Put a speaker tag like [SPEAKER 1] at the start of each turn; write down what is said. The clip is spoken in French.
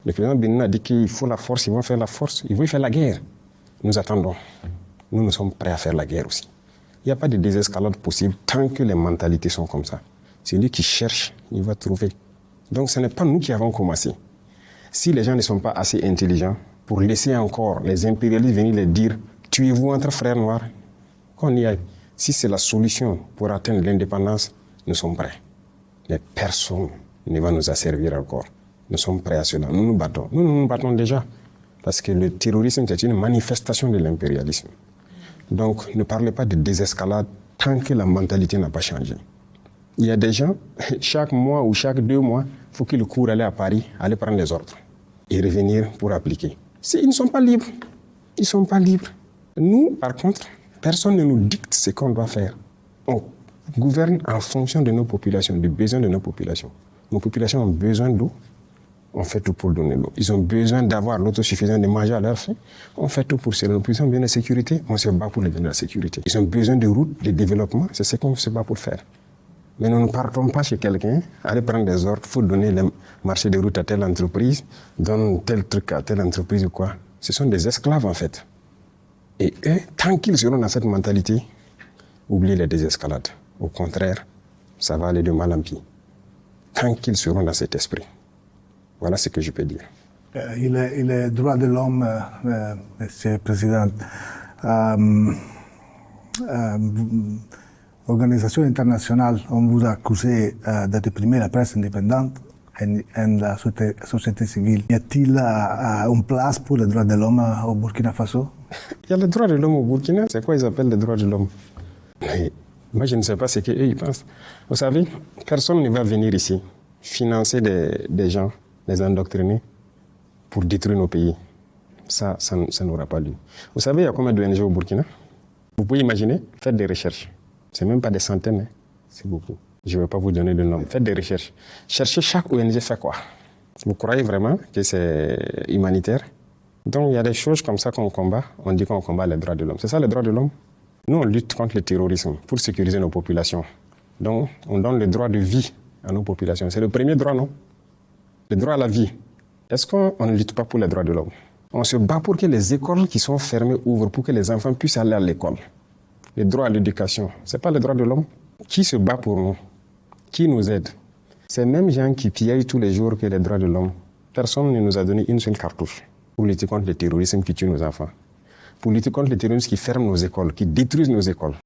[SPEAKER 1] Le président Bénin a dit qu'il faut la force, ils vont faire la force, ils vont faire la guerre. Nous attendons. Nous sommes prêts à faire la guerre aussi. Il n'y a pas de désescalade possible tant que les mentalités sont comme ça. Celui qui cherche, il va trouver. Donc ce n'est pas nous qui avons commencé. Si les gens ne sont pas assez intelligents pour laisser encore les impérialistes venir les dire « tuez-vous entre frères noirs », qu'on y aille. Si c'est la solution pour atteindre l'indépendance, nous sommes prêts. Mais personne ne va nous asservir encore. Nous sommes prêts à cela. Nous nous battons. Nous nous battons déjà. Parce que le terrorisme, c'est une manifestation de l'impérialisme. Donc, ne parlez pas de désescalade tant que la mentalité n'a pas changé. Il y a des gens, chaque mois ou chaque 2 mois, il faut qu'ils courent aller à Paris, aller prendre les ordres et revenir pour appliquer. Ils ne sont pas libres. Ils ne sont pas libres. Nous, par contre, personne ne nous dicte ce qu'on doit faire. On gouverne en fonction de nos populations, du besoin de nos populations. Nos populations ont besoin d'eau. On fait tout pour donner l'eau. Ils ont besoin d'avoir l'autosuffisance de manger à leur faim. On fait tout pour cela. Ils ont besoin de sécurité. On se bat pour les donner la sécurité. Ils ont besoin de routes, de développement. C'est ce qu'on se bat pour faire. Mais nous ne partons pas chez quelqu'un, aller prendre des ordres, il faut donner le marché de route à telle entreprise, donner tel truc à telle entreprise ou quoi. Ce sont des esclaves en fait. Et eux, tant qu'ils seront dans cette mentalité, oubliez les désescalades. Au contraire, ça va aller de mal en pis. Tant qu'ils seront dans cet esprit. Voilà ce que je peux dire.
[SPEAKER 2] Il est droit de l'homme, Monsieur le Président. Organisation internationale, on vous a accusé de réprimer la presse indépendante et la société civile. Y a-t-il une place pour les droits de l'homme au Burkina Faso?
[SPEAKER 1] Il y a les droits de l'homme au Burkina. C'est quoi ils appellent les droits de l'homme? Mais moi, je ne sais pas ce qu'eux ils pensent. Vous savez, personne ne va venir ici financer des gens, les endoctriner pour détruire nos pays. Ça n'aura pas lieu. Vous savez, il y a combien d'ONG au Burkina? Vous pouvez imaginer, faites des recherches. C'est même pas des centaines, hein. C'est beaucoup. Je ne vais pas vous donner le nom. Faites des recherches. Cherchez chaque ONG fait quoi. Vous croyez vraiment que c'est humanitaire? Donc il y a des choses comme ça qu'on combat. On dit qu'on combat les droits de l'homme. C'est ça les droits de l'homme? Nous, on lutte contre le terrorisme pour sécuriser nos populations. Donc on donne le droit de vie à nos populations. C'est le premier droit, non? Le droit à la vie. Est-ce qu'on ne lutte pas pour les droits de l'homme? On se bat pour que les écoles qui sont fermées ouvrent, pour que les enfants puissent aller à l'école. Le droit à l'éducation, ce n'est pas le droit de l'homme. Qui se bat pour nous? Qui nous aide? Ces mêmes gens qui pillent tous les jours que les droits de l'homme. Personne ne nous a donné une seule cartouche pour lutter contre le terrorisme qui tue nos enfants. Pour lutter contre le terrorisme qui ferme nos écoles, qui détruisent nos écoles.